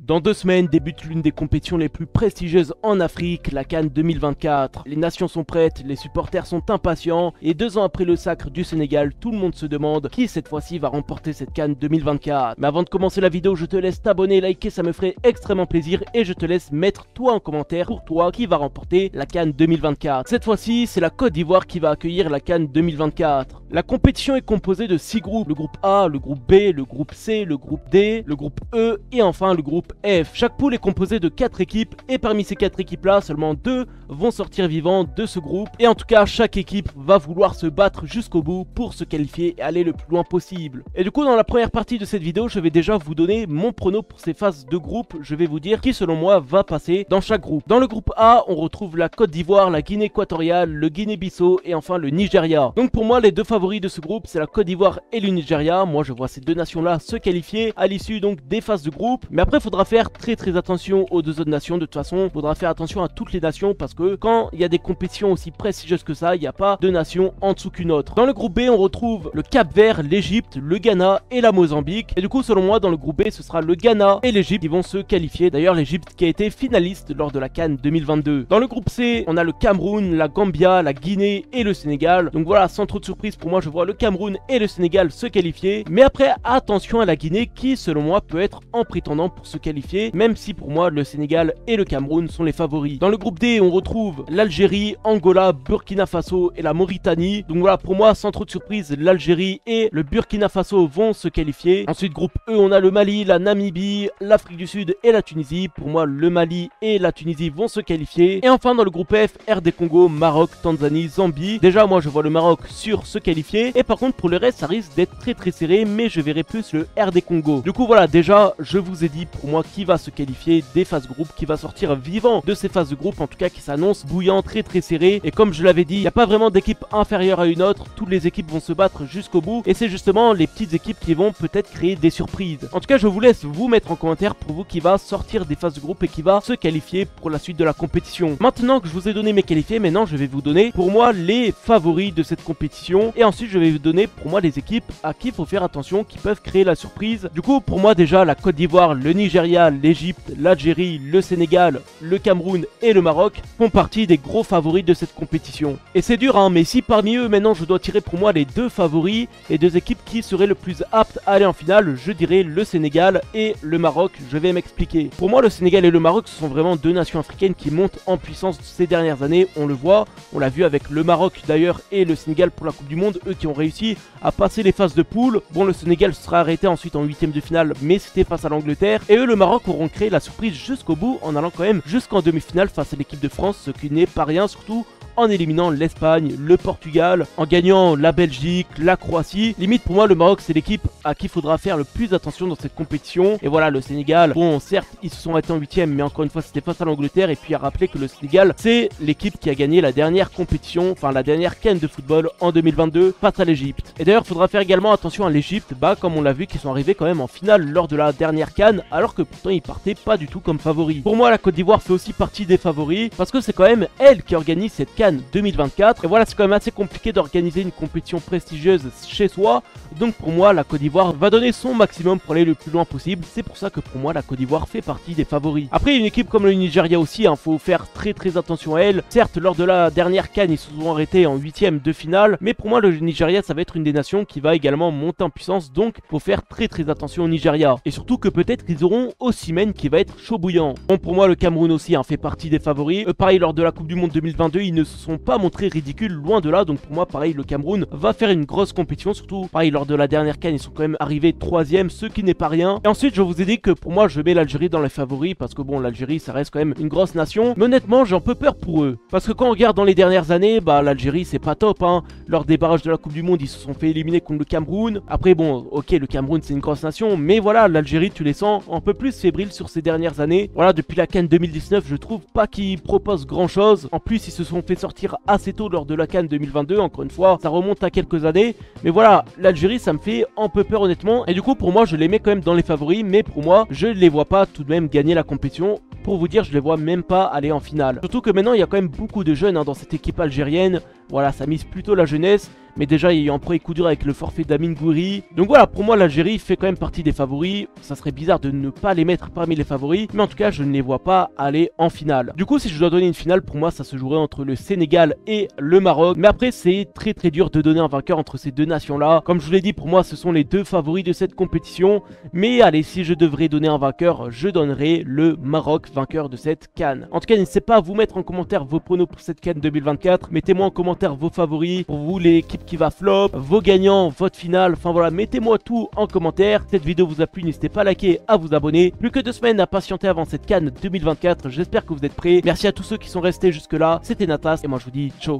Dans 2 semaines débute l'une des compétitions les plus prestigieuses en Afrique, la CAN 2024. Les nations sont prêtes, les supporters sont impatients et 2 ans après le sacre du Sénégal, tout le monde se demande qui cette fois-ci va remporter cette CAN 2024. Mais avant de commencer la vidéo, je te laisse t'abonner, liker, ça me ferait extrêmement plaisir et je te laisse mettre toi en commentaire pour toi qui va remporter la CAN 2024. Cette fois-ci, c'est la Côte d'Ivoire qui va accueillir la CAN 2024. La compétition est composée de 6 groupes, le groupe A, le groupe B, le groupe C, le groupe D, le groupe E et enfin le groupe F. Chaque poule est composée de 4 équipes et parmi ces 4 équipes là, seulement 2 vont sortir vivants de ce groupe. Et en tout cas, chaque équipe va vouloir se battre jusqu'au bout pour se qualifier et aller le plus loin possible. Et du coup, dans la première partie de cette vidéo, je vais déjà vous donner mon prono pour ces phases de groupe. Je vais vous dire qui selon moi va passer dans chaque groupe. Dans le groupe A, on retrouve la Côte d'Ivoire, la Guinée équatoriale, le Guinée-Bissau et enfin le Nigeria. Donc pour moi, les 2 favoris de ce groupe, c'est la Côte d'Ivoire et le Nigeria. Moi, je vois ces 2 nations-là se qualifier à l'issue donc des phases de groupe. Mais après, il faudra faire très attention aux 2 autres nations. De toute façon, il faudra faire attention à toutes les nations parce que quand il y a des compétitions aussi prestigieuses que ça, il n'y a pas de nation en dessous qu'une autre. Dans le groupe B, on retrouve le Cap-Vert, l'Égypte, le Ghana et la Mozambique. Et du coup, selon moi, dans le groupe B, ce sera le Ghana et l'Égypte qui vont se qualifier. D'ailleurs, l'Égypte qui a été finaliste lors de la CAN 2022. Dans le groupe C, on a le Cameroun, la Gambia, la Guinée et le Sénégal. Donc voilà, sans trop de surprise, pour moi, je vois le Cameroun et le Sénégal se qualifier. Mais après, attention à la Guinée qui, selon moi, peut être en prétendant pour se qualifier, même si pour moi, le Sénégal et le Cameroun sont les favoris. Dans le groupe D, on retrouve l'Algérie, Angola, Burkina Faso et la Mauritanie. Donc voilà, pour moi, sans trop de surprise, l'Algérie et le Burkina Faso vont se qualifier. Ensuite, groupe E, on a le Mali, la Namibie, l'Afrique du Sud et la Tunisie. Pour moi, le Mali et la Tunisie vont se qualifier. Et enfin, dans le groupe F, RD Congo, Maroc, Tanzanie, Zambie. Déjà, moi, je vois le Maroc sur se qualifier. Et par contre, pour le reste, ça risque d'être très serré, mais je verrai plus le RD Congo. Du coup, voilà, déjà, je vous ai dit pour moi qui va se qualifier des phases groupe, qui va sortir vivant de ces phases de groupe, en tout cas qui s'annonce bouillant, très serré. Et comme je l'avais dit, il n'y a pas vraiment d'équipe inférieure à une autre, toutes les équipes vont se battre jusqu'au bout et c'est justement les petites équipes qui vont peut-être créer des surprises. En tout cas, je vous laisse vous mettre en commentaire pour vous qui va sortir des phases de groupe et qui va se qualifier pour la suite de la compétition. Maintenant que je vous ai donné mes qualifiés, maintenant je vais vous donner pour moi les favoris de cette compétition et ensuite je vais vous donner pour moi les équipes à qui il faut faire attention, qui peuvent créer la surprise. Du coup, pour moi déjà la Côte d'Ivoire, le Nigeria, l'Égypte, l'Algérie, le Sénégal, le Cameroun et le Maroc font partie des gros favoris de cette compétition. Et c'est dur hein, mais si parmi eux maintenant je dois tirer pour moi les 2 favoris et 2 équipes qui seraient le plus aptes à aller en finale, je dirais le Sénégal et le Maroc. Je vais m'expliquer. Pour moi le Sénégal et le Maroc ce sont vraiment 2 nations africaines qui montent en puissance ces dernières années. On le voit, on l'a vu avec le Maroc d'ailleurs et le Sénégal pour la Coupe du Monde, eux qui ont réussi à passer les phases de poule. Bon, le Sénégal sera arrêté ensuite en 8ème de finale mais c'était face à l'Angleterre et eux le Maroc auront créé la surprise jusqu'au bout en allant quand même jusqu'en demi-finale face à l'équipe de France, ce qui n'est pas rien, surtout en éliminant l'Espagne, le Portugal, en gagnant la Belgique, la Croatie. Limite pour moi le Maroc c'est l'équipe à qui il faudra faire le plus attention dans cette compétition. Et voilà, le Sénégal, bon certes ils se sont arrêtés en 8ème mais encore une fois c'était face à l'Angleterre. Et puis à rappeler que le Sénégal c'est l'équipe qui a gagné la dernière compétition, enfin la dernière CAN de football en 2022 face à l'Égypte. Et d'ailleurs il faudra faire également attention à l'Égypte, bah comme on l'a vu qu'ils sont arrivés quand même en finale lors de la dernière CAN alors que pourtant ils partaient pas du tout comme favoris. Pour moi la Côte d'Ivoire fait aussi partie des favoris parce que c'est quand même elle qui organise cette CAN 2024 et voilà, c'est quand même assez compliqué d'organiser une compétition prestigieuse chez soi. Donc pour moi la Côte d'Ivoire va donner son maximum pour aller le plus loin possible. C'est pour ça que pour moi la Côte d'Ivoire fait partie des favoris. Après une équipe comme le Nigeria aussi, faut faire très attention à elle. Certes lors de la dernière CAN ils se sont arrêtés en 8ème de finale, mais pour moi le Nigeria ça va être une des nations qui va également monter en puissance. Donc faut faire très attention au Nigeria. Et surtout que peut-être qu'ils auront Osimhen qui va être chaud bouillant. Bon pour moi le Cameroun aussi fait partie des favoris. Pareil lors de la Coupe du Monde 2022 ils ne se sont pas montré ridicule, loin de là. Donc pour moi pareil le Cameroun va faire une grosse compétition, surtout pareil lors de la dernière CAN ils sont quand même arrivés 3ème, ce qui n'est pas rien. Et ensuite je vous ai dit que pour moi je mets l'Algérie dans les favoris parce que bon l'Algérie ça reste quand même une grosse nation, mais honnêtement j'ai un peu peur pour eux parce que quand on regarde dans les dernières années, bah l'Algérie c'est pas top hein. Lors des barrages de la Coupe du Monde ils se sont fait éliminer contre le Cameroun. Après bon ok le Cameroun c'est une grosse nation, mais voilà l'Algérie tu les sens un peu plus fébriles sur ces dernières années. Voilà, depuis la CAN 2019 je trouve pas qu'ils proposent grand chose. En plus ils se sont fait sortir assez tôt lors de la CAN 2022, encore une fois ça remonte à quelques années, mais voilà l'Algérie ça me fait un peu peur honnêtement et du coup pour moi je les mets quand même dans les favoris, mais pour moi je ne les vois pas tout de même gagner la compétition. Pour vous dire, je les vois même pas aller en finale. Surtout que maintenant il y a quand même beaucoup de jeunes dans cette équipe algérienne. Voilà, ça mise plutôt la jeunesse. Mais déjà, il y a eu un premier coup dur avec le forfait d'Amine Gouiri. Donc voilà, pour moi, l'Algérie fait quand même partie des favoris. Ça serait bizarre de ne pas les mettre parmi les favoris. Mais en tout cas, je ne les vois pas aller en finale. Du coup, si je dois donner une finale, pour moi, ça se jouerait entre le Sénégal et le Maroc. Mais après, c'est très dur de donner un vainqueur entre ces deux nations-là. Comme je vous l'ai dit, pour moi, ce sont les deux favoris de cette compétition. Mais allez, si je devrais donner un vainqueur, je donnerais le Maroc vainqueur de cette CAN. En tout cas, n'hésitez pas à vous mettre en commentaire vos pronos pour cette CAN 2024. Mettez-moi en commentaire vos favoris, pour vous l'équipe qui va flop, vos gagnants, votre finale. Enfin voilà, mettez-moi tout en commentaire. Cette vidéo vous a plu, n'hésitez pas à liker, à vous abonner. Plus que 2 semaines à patienter avant cette CAN 2024. J'espère que vous êtes prêts. Merci à tous ceux qui sont restés jusque là. C'était Natas et moi je vous dis ciao.